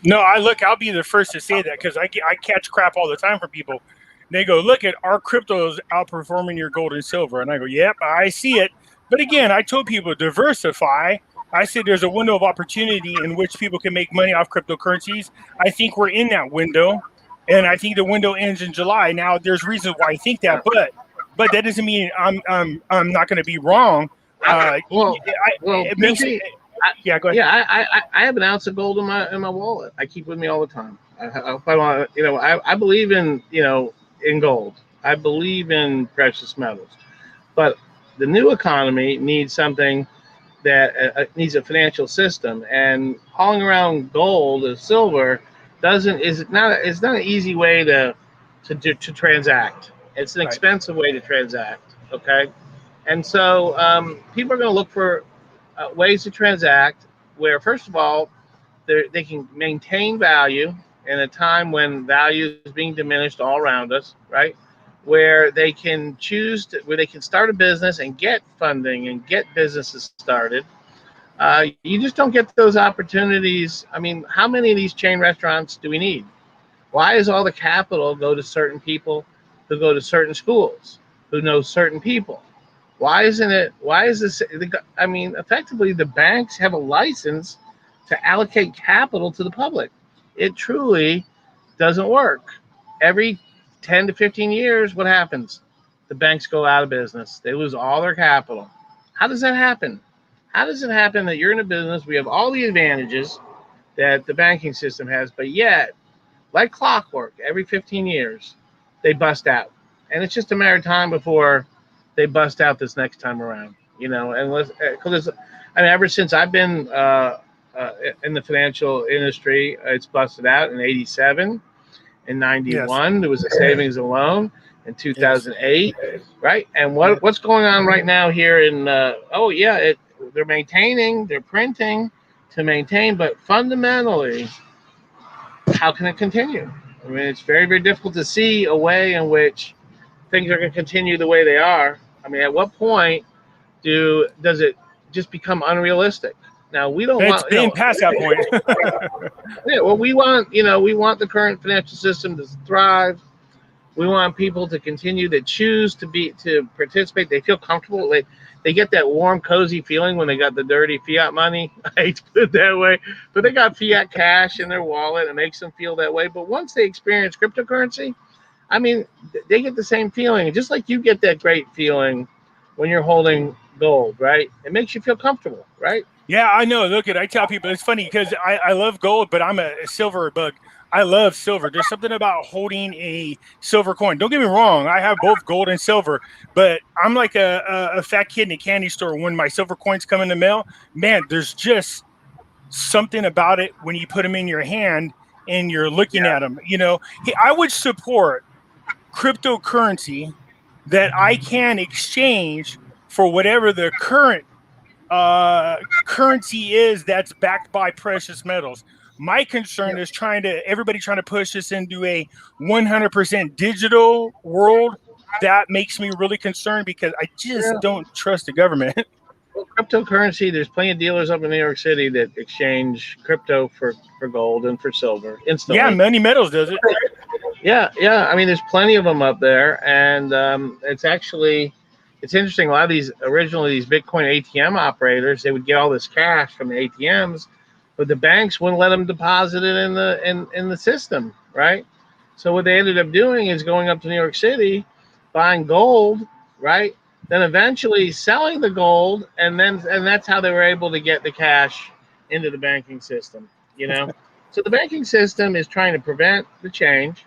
No, I'll be the first to say that because I catch crap all the time from people. They go, look at our cryptos outperforming your gold and silver. And I go, yep, I see it. But again, I told people diversify. I said there's a window of opportunity in which people can make money off cryptocurrencies. I think we're in that window. And I think the window ends in July. Now, there's reasons why I think that, but that doesn't mean I'm not going to be wrong. It makes it. Yeah, go ahead. Yeah, I have an ounce of gold in my wallet. I keep with me all the time. I believe in in gold. I believe in precious metals, but the new economy needs something that needs a financial system. And hauling around gold or silver is not an easy way to transact. It's an expensive way to transact. Okay, and so people are going to look for ways to transact where, first of all, they can maintain value in a time when value is being diminished all around us, right? Where they can where they can start a business and get funding and get businesses started. You just don't get those opportunities. I mean, how many of these chain restaurants do we need? Why is all the capital go to certain people who go to certain schools, who know certain people? Why is this? I mean, effectively, the banks have a license to allocate capital to the public. It truly doesn't work. Every 10 to 15 years, what happens? The banks go out of business. They lose all their capital. How does that happen? How does it happen that you're in a business, we have all the advantages that the banking system has, but yet, like clockwork, every 15 years, they bust out. And it's just a matter of time before they bust out this next time around, because ever since I've been in the financial industry, it's busted out in '87, in '91. Yes. There was a savings and loan in 2008, yes. Right? And what's going on right now here in? They're maintaining, they're printing to maintain, but fundamentally, how can it continue? I mean, it's very, very difficult to see a way in which things are going to continue the way they are. I mean, at what point does it just become unrealistic? Now we don't want. It's been past that point. Yeah, well, we want the current financial system to thrive. We want people to continue to choose to participate. They feel comfortable. They get that warm, cozy feeling when they got the dirty fiat money. I hate to put it that way, but they got fiat cash in their wallet. It makes them feel that way. But once they experience cryptocurrency, I mean, they get the same feeling. Just like you get that great feeling when you're holding gold, right? It makes you feel comfortable, right? Yeah, I know. Look at I tell people it's funny because I love gold, but I'm a silver bug. I love silver. There's something about holding a silver coin. Don't get me wrong. I have both gold and silver, but I'm like a fat kid in a candy store when my silver coins come in the mail. Man, there's just something about it when you put them in your hand and you're looking at them. You know, hey, I would support cryptocurrency that I can exchange for whatever the current currency is that's backed by precious metals. My concern is everybody trying to push us into a 100% digital world. That makes me really concerned because I just don't trust the government. Well, cryptocurrency, there's plenty of dealers up in New York City that exchange crypto for gold and for silver Yeah, instantly. Money Metals does it. Yeah. I mean, there's plenty of them up there, and it's interesting. A lot of these Bitcoin ATM operators, they would get all this cash from the ATMs, but the banks wouldn't let them deposit it in the system, right? So what they ended up doing is going up to New York City, buying gold, right? Then eventually selling the gold, and that's how they were able to get the cash into the banking system. You know, so the banking system is trying to prevent the change.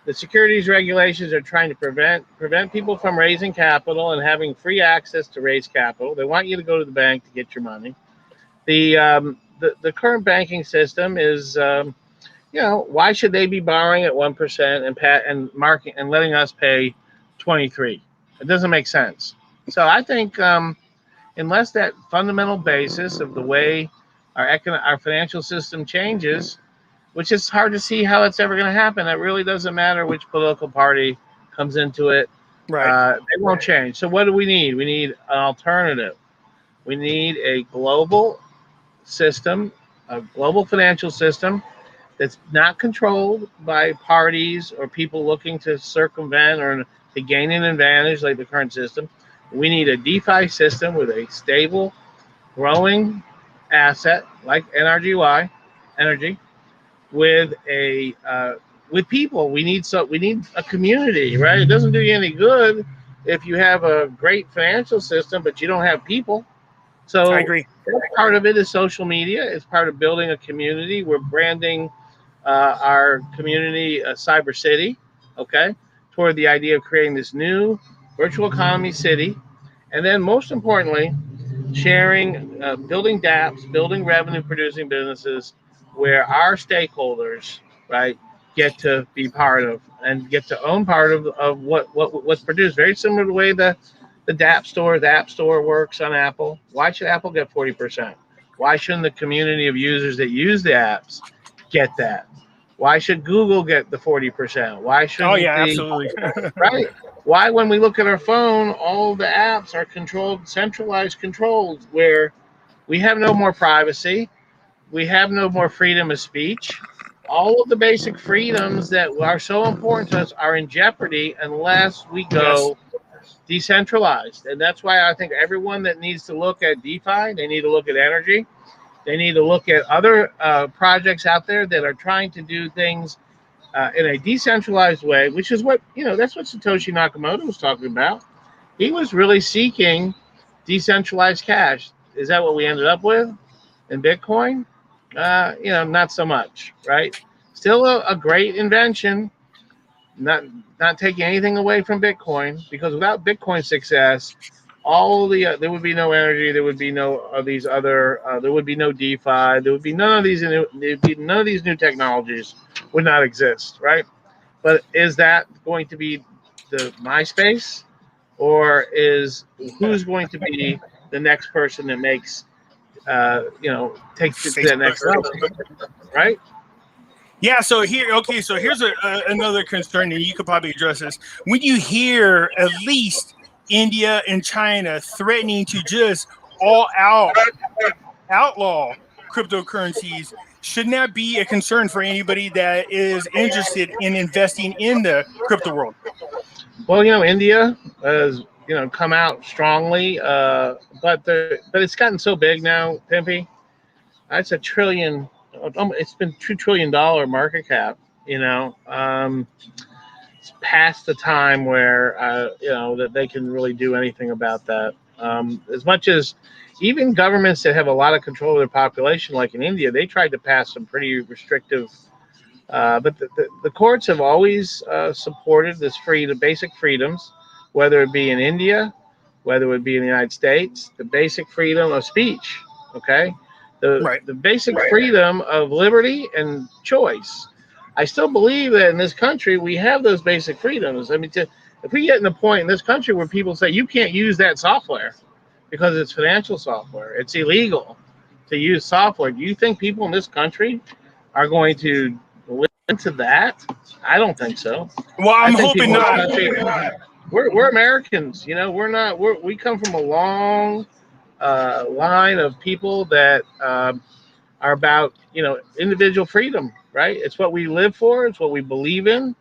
The securities regulations are trying to prevent people from raising capital and having free access to raise capital. They want you to go to the bank to get your money. The current banking system is, why should they be borrowing at 1% and letting us pay 23? It doesn't make sense. So I think unless that fundamental basis of the way our financial system changes, which is hard to see how it's ever going to happen. It really doesn't matter which political party comes into it. Right. It won't change. So what do we need? We need an alternative. We need a global system, a global financial system that's not controlled by parties or people looking to circumvent or to gain an advantage like the current system. We need a DeFi system with a stable, growing asset like NRGY, energy, with with people. We need a community, right? It doesn't do you any good if you have a great financial system but you don't have people. I So agree. part of it is social media. It's part of building a community. We're branding our community Cyber City, okay, toward the idea of creating this new virtual economy city, and then most importantly, sharing, building dApps, building revenue producing businesses where our stakeholders, right, get to be part of and get to own part of what's produced. Very similar to the way the App Store works on Apple. Why should Apple get 40%? Why shouldn't the community of users that use the apps get that? Why should Google get the 40%? Why Oh shouldn't yeah, the absolutely. right? Why, when we look at our phone, all the apps are controlled, centralized controls, where we have no more privacy, we have no more freedom of speech. All of the basic freedoms that are so important to us are in jeopardy unless we Yes. go decentralized. And that's why I think everyone that needs to look at DeFi, they need to look at energy, they need to look at other projects out there that are trying to do things in a decentralized way, which is that's what Satoshi Nakamoto was talking about. He was really seeking decentralized cash. Is that what we ended up with in Bitcoin? Not so much, right? Still a great invention, not taking anything away from Bitcoin, because without Bitcoin success, all there would be no energy, there would be no these other, there would be no DeFi, there would be none of these new technologies would not exist, right? But is that going to be the MySpace, or is who's going to be the next person that makes takes it to that Facebook. next level, right? Yeah, so here's another concern, and you could probably address this. When you hear at least India and China threatening to just all out outlaw cryptocurrencies, shouldn't that be a concern for anybody that is interested in investing in the crypto world? Well, India has come out strongly, but it's gotten so big now, Pimpy. It's $1 trillion. It's been $2 trillion market cap. It's past the time where that they can really do anything about that. As much as even governments that have a lot of control of their population, like in India, they tried to pass some pretty restrictive. But the courts have always supported this basic freedoms, whether it be in India, whether it be in the United States, the basic freedom of speech. Okay, the basic freedom of liberty and choice. I still believe that in this country we have those basic freedoms. I mean, if we get in the point in this country where people say you can't use that software because it's financial software, it's illegal to use software. Do you think people in this country are going to listen to that? I don't think so. Well, I'm hoping not. We're Americans, we come from a long line of people that are about individual freedom, right? It's what we live for. It's what we believe in.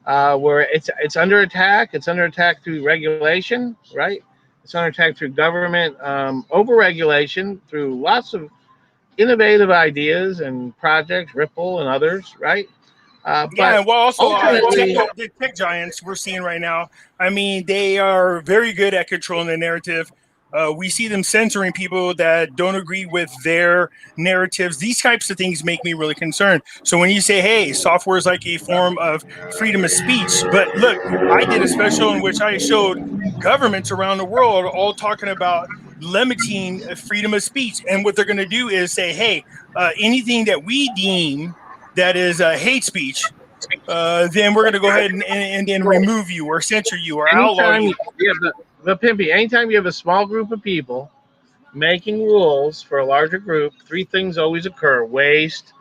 Where it's under attack. It's under attack through regulation, right? It's under attack through government overregulation, through lots of innovative ideas and projects, Ripple and others, right? Yeah, well, also the tech giants we're seeing right now. I mean, they are very good at controlling the narrative. We see them censoring people that don't agree with their narratives. These types of things make me really concerned. So when you say, hey, software is like a form of freedom of speech, but look, I did a special in which I showed governments around the world all talking about limiting freedom of speech. And what they're going to do is say, hey, anything that we deem that is hate speech, then we're going to go ahead and then remove you or censor you or outlaw you. Yeah, but Pimpy, anytime you have a small group of people making rules for a larger group, three things always occur: waste,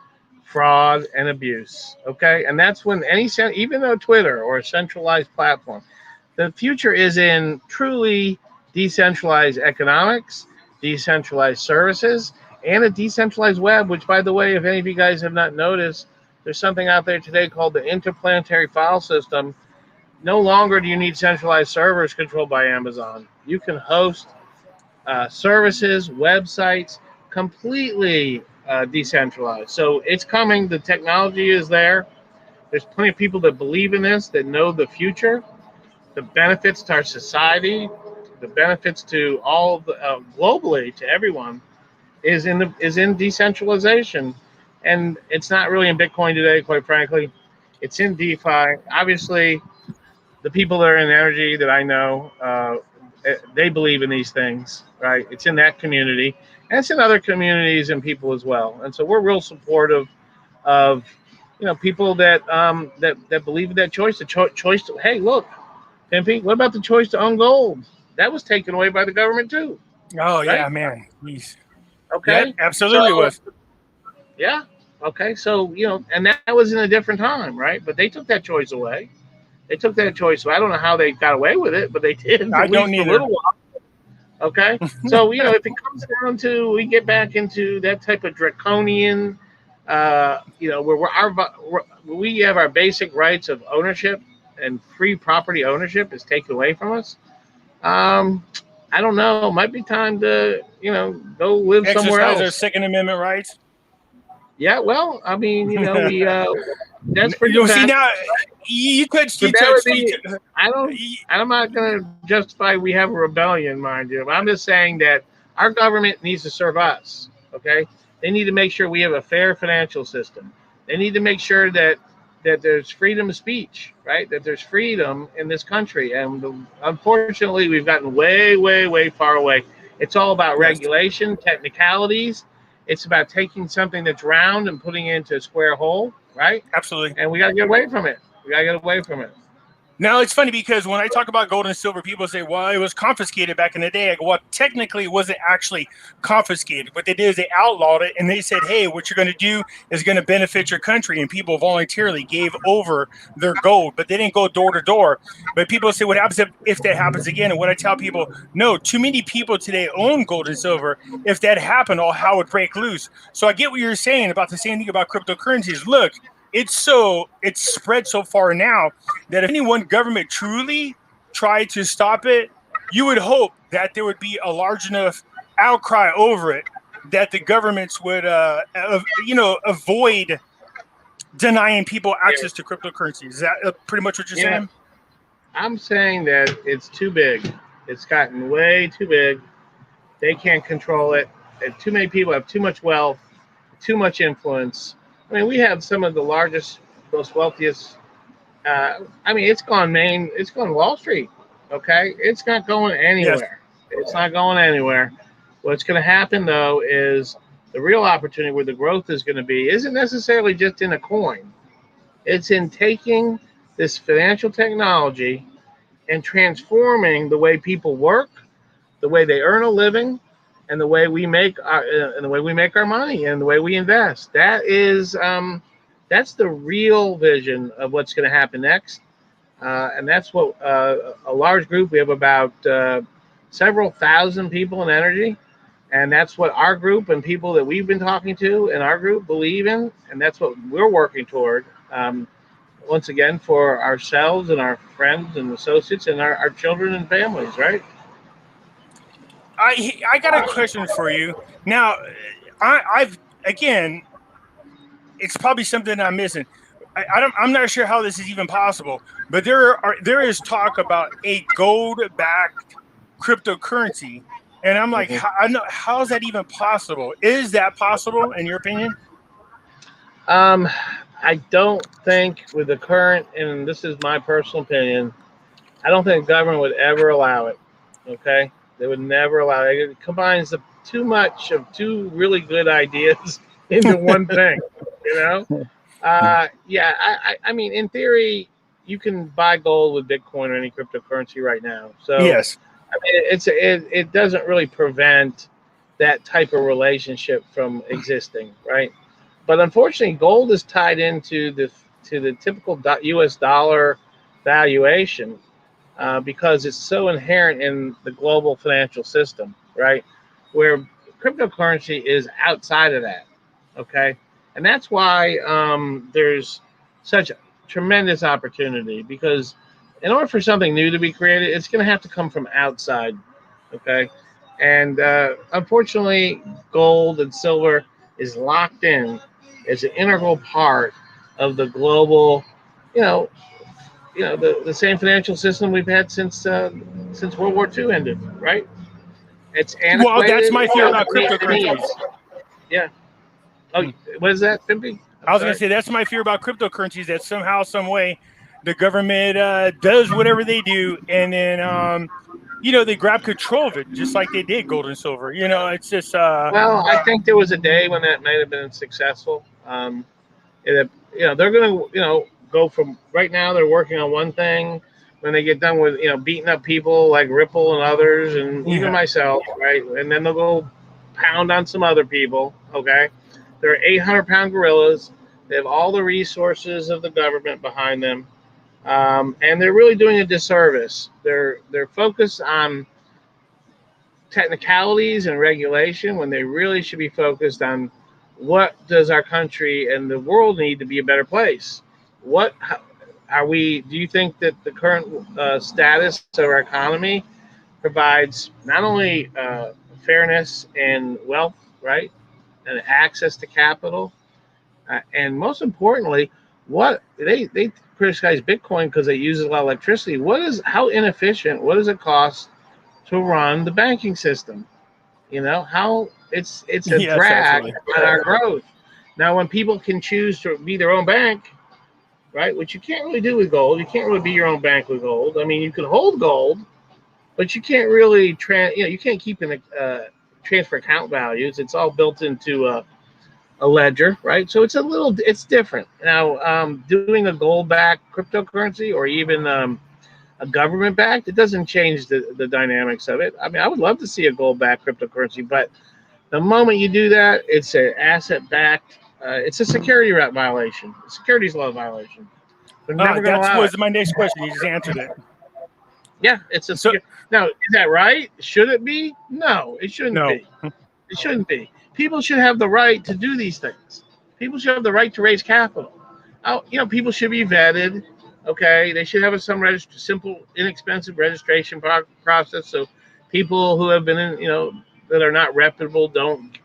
fraud, and abuse. Okay, and that's when even though Twitter or a centralized platform, the future is in truly decentralized economics, decentralized services, and a decentralized web. Which, by the way, if any of you guys have not noticed, there's something out there today called the interplanetary file system. No longer do you need centralized servers controlled by Amazon. You can host services, websites, completely decentralized. So it's coming. The technology is there. There's plenty of people that believe in this, that know the future, the benefits to our society, the benefits to all globally to everyone is in decentralization. And it's not really in Bitcoin today, quite frankly. It's in DeFi. Obviously, the people that are in energy that I know, they believe in these things, right? It's in that community, and it's in other communities and people as well. And so we're real supportive of, people that that believe in that choice. The choice to, hey, look, Pimpy, what about the choice to own gold? That was taken away by the government too. Oh, right? Yeah, man. Jeez. Okay. Yeah, absolutely was. Yeah. Okay. So, and that was in a different time, right? But they took that choice away. They took that choice. So I don't know how they got away with it, but they did. I don't for a little while. Okay. So, if it comes down to, we get back into that type of draconian, where we have our basic rights of ownership and free property ownership is taken away from us. I don't know. It might be time to, go live somewhere else. Exercise our Second Amendment rights. Yeah, well, I mean, we that's pretty. See now, you could. I'm not going to justify we have a rebellion, mind you. I'm just saying that our government needs to serve us. Okay, they need to make sure we have a fair financial system. They need to make sure that there's freedom of speech, right? That there's freedom in this country, and unfortunately, we've gotten way, way, way far away. It's all about regulation, technicalities. It's about taking something that's round and putting it into a square hole, right? Absolutely. And we got to get away from it. Now, it's funny because when I talk about gold and silver, people say, well, it was confiscated back in the day. I go, well, technically, it wasn't actually confiscated. What they did is they outlawed it, and they said, hey, what you're going to do is going to benefit your country. And people voluntarily gave over their gold, but they didn't go door to door. But people say, what happens if that happens again? And what I tell people, no, too many people today own gold and silver. If that happened, all hell would break loose. So I get what you're saying about the same thing about cryptocurrencies. Look, it's spread so far now that if any one government truly tried to stop it, you would hope that there would be a large enough outcry over it that the governments would, avoid denying people access to cryptocurrencies. Is that pretty much what you're saying? I'm saying that it's too big. It's gotten way too big. They can't control it. And too many people have too much wealth, too much influence. I mean, we have some of the largest, most wealthiest. It's gone Wall Street. Okay, it's not going anywhere. Yes. It's not going anywhere. What's going to happen though is the real opportunity where the growth is going to be isn't necessarily just in a coin. It's in taking this financial technology and transforming the way people work, the way they earn a living, and the way we make our money and the way we invest. That's the real vision of what's going to happen next, and that's what a large group. We have about several thousand people in NRGY, and that's what our group and people that we've been talking to in our group believe in, and that's what we're working toward. Once again, for ourselves and our friends and associates and our children and families, right? I got a question for you. Now, again, it's probably something I'm missing. I'm not sure how this is even possible, but there is talk about a gold-backed cryptocurrency, and I'm like, how is that even possible? Is that possible in your opinion? I don't think with the current, and this is my personal opinion, I don't think the government would ever allow it. Okay. They would never allow it. It combines too much of two really good ideas into one thing, I mean, in theory, you can buy gold with Bitcoin or any cryptocurrency right now. So yes, I mean, it doesn't really prevent that type of relationship from existing, right? But unfortunately, gold is tied into the typical U.S. dollar valuation. Because it's so inherent in the global financial system, right? Where cryptocurrency is outside of that, okay? And that's why there's such a tremendous opportunity, because in order for something new to be created, it's going to have to come from outside, okay? And unfortunately, gold and silver is locked in as an integral part of the global, the same financial system we've had since World War II ended, right? It's antiquated. Well, that's my fear about cryptocurrencies. Yeah. Oh, what is that, Pimpy? I was going to say that's my fear about cryptocurrencies, that somehow, some way, the government does whatever they do, and then they grab control of it, just like they did gold and silver. It's just. Well, I think there was a day when that might have been successful. They're going to go from right now. They're working on one thing. When they get done with beating up people like Ripple and others, and even myself, right? And then they'll go pound on some other people. Okay, they're 800-pound gorillas. They have all the resources of the government behind them, and they're really doing a disservice. They're focused on technicalities and regulation when they really should be focused on what does our country and the world need to be a better place. Do you think that the current status of our economy provides not only fairness and wealth, right, and access to capital, and most importantly, what they criticize Bitcoin because it uses a lot of electricity. How inefficient? What does it cost to run the banking system? How it's a drag on our growth. Now, when people can choose to be their own bank, right, which you can't really do with gold. You can't really be your own bank with gold. I mean, you can hold gold, but you can't really you can't keep in the transfer account values. It's all built into a ledger, right? So it's different. Now, doing a gold-backed cryptocurrency or even a government backed, it doesn't change the dynamics of it. I mean, I would love to see a gold backed cryptocurrency, but the moment you do that, it's an asset backed. It's a security violation, a securities law violation. They're never going to That allow it. was my next question. You just answered it. Yeah, it's a So now. Is that right? Should it be? No, it shouldn't no. be. It shouldn't be. People should have the right to do these things. People should have the right to raise capital. People should be vetted. Okay, they should have some simple, inexpensive registration process. So people who have been in, that are not reputable don't,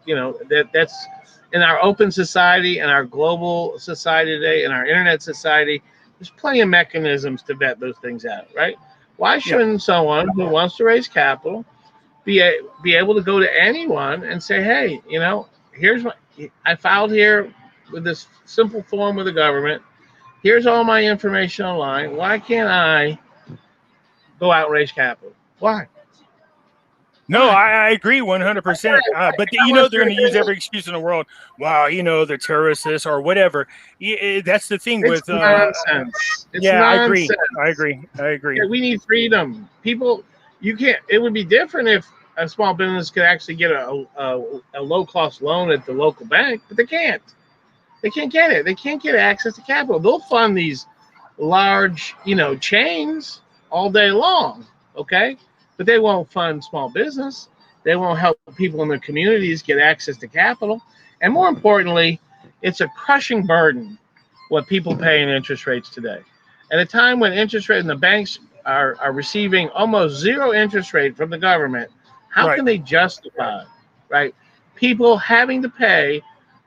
that's in our open society and our global society today, in our internet society. There's plenty of mechanisms to vet those things out, right? Why shouldn't someone who wants to raise capital be able to go to anyone and say, hey, here's I filed here with this simple form with the government. Here's all my information online. Why can't I go out and raise capital? Why? No, I agree 100%. But they're going to use every excuse in the world. Wow, the terrorists or whatever. That's the thing It's with nonsense. It's nonsense. I nonsense. agree. Yeah, we need freedom. People, you can't. It would be different if a small business could actually get a low cost loan at the local bank, but they can't. They can't get it. They can't get access to capital. They'll fund these large, chains all day long, okay? But they won't fund small business. They won't help people in their communities get access to capital. And more importantly, it's a crushing burden what people pay in interest rates today. At a time when interest rates and the banks are receiving almost zero interest rate from the government, how can they justify, right, people having to pay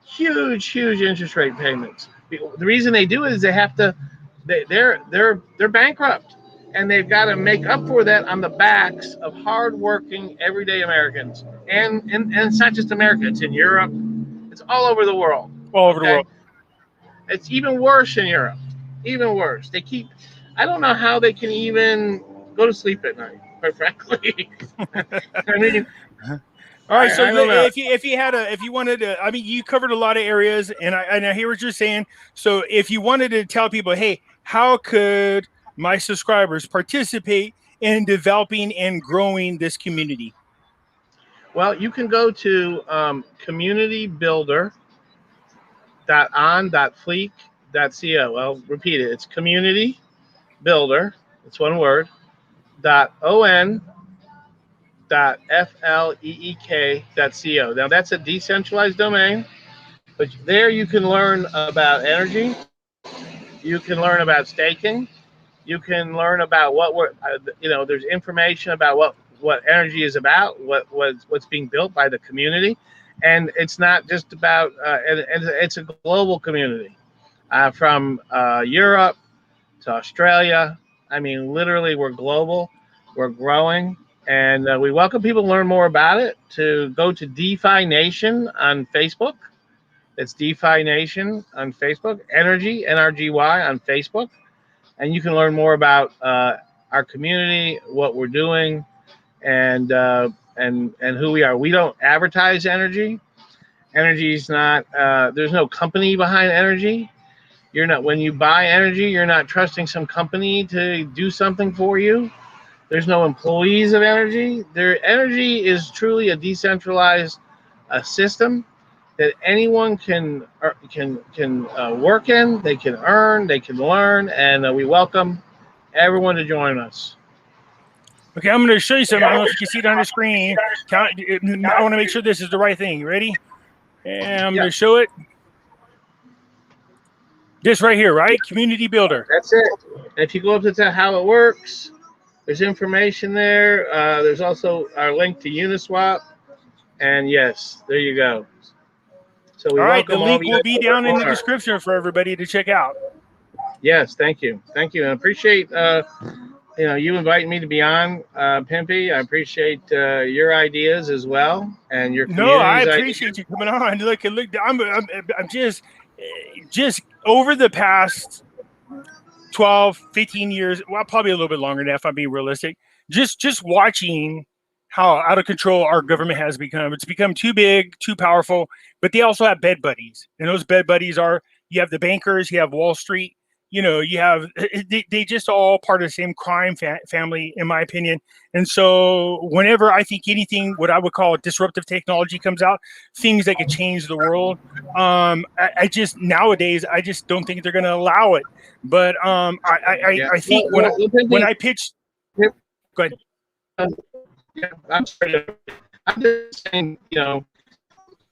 huge interest rate payments? The reason they do it is they have to. They're bankrupt, and they've got to make up for that on the backs of hardworking everyday Americans. And it's not just America; it's in Europe, it's all over the world. All over the world. It's even worse in Europe. Even worse. I don't know how they can even go to sleep at night, quite frankly. I mean, all right. So if you wanted to, I mean, you covered a lot of areas, and I hear what you're saying. So if you wanted to tell people, hey, how could my subscribers participate in developing and growing this community? Well, you can go to communitybuilder.on.fleek.co. I'll repeat it. It's community builder. It's one word. .on.fleek.co. Now that's a decentralized domain, but there you can learn about energy. You can learn about staking. You can learn about there's information about what energy is about, what's being built by the community, and it's not just about. And it's a global community, from Europe to Australia. I mean, literally, we're global. We're growing, and we welcome people to learn more about it. To go to DeFi Nation on Facebook. It's DeFi Nation on Facebook. NRGY on Facebook. And you can learn more about our community, what we're doing, and who we are. We don't advertise energy. Energy is not. There's no company behind energy. When you buy energy, you're not trusting some company to do something for you. There's no employees of energy. Energy is truly a decentralized system that anyone can work in. They can earn, they can learn, and we welcome everyone to join us. Okay, I'm going to show you something. I don't know if you can see it on the screen. I want to make sure this is the right thing. You ready? And I'm going to show it. This right here, right? Community Builder. That's it. And if you go up to how it works, there's information there. There's also our link to Uniswap. And yes, there you go. So we welcome the link will be down in the description for everybody to check out. Yes, thank you. And I appreciate you inviting me to be on, Pimpy. I appreciate your ideas as well, and your community's I appreciate you coming on. Look, I'm just over the past 12, 15 years, well, probably a little bit longer than that if I'm being realistic, just watching how out of control our government has become. It's become too big, too powerful, but they also have bed buddies. And those bed buddies are, you have the bankers, you have Wall Street, you know, you have they just all part of the same crime family, in my opinion. And so whenever I think anything, what I would call disruptive technology comes out, things that could change the world, I just nowadays I just don't think they're going to allow it. But I think when I pitch, go ahead. Yeah, I'm sorry. I'm just saying, you know,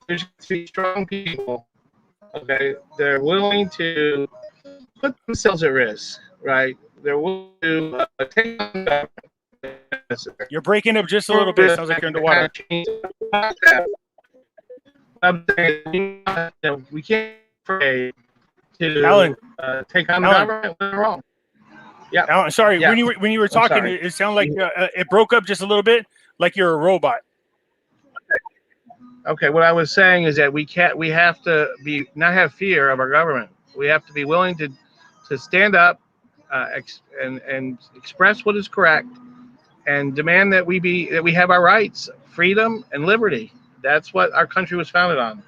there's going to be strong people. Okay, they're willing to put themselves at risk, right? They're willing to take on the government. You're breaking up just a little bit. Sounds like you're underwater. I'm saying, you know, we can't pray to Alan, take on the government. We're wrong. Yeah. Alan, sorry. Yeah. When you were talking, it sounded like it broke up just a little bit, like you're a robot. Okay. What I was saying is that we have to not have fear of our government. We have to be willing to stand up and express what is correct and demand that we have our rights, freedom, and liberty. That's what our country was founded on.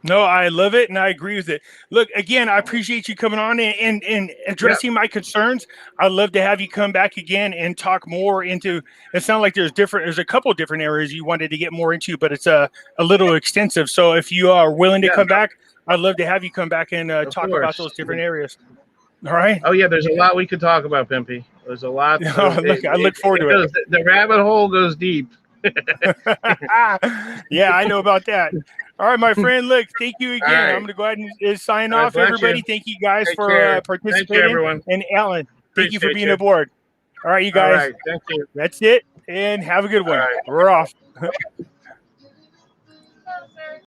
No, I love it, and I agree with it. Look, again, I appreciate you coming on and addressing my concerns. I'd love to have you come back again and talk more into. It sounds like there's a couple of different areas you wanted to get more into, but it's a little extensive. So if you are willing to come back, I'd love to have you come back and talk about those different areas. All right. Oh yeah, there's a lot we could talk about, Pimpy. There's a lot. I look forward to it. The rabbit hole goes deep. Yeah, I know about that. All right, my friend. Look, thank you again. Right. I'm going to go ahead and sign off, everybody. Thank you guys for participating. Thank you, everyone. And Alan, thank you for being aboard. All right, you guys. All right, thank you. That's it. And have a good one. Right. We're off.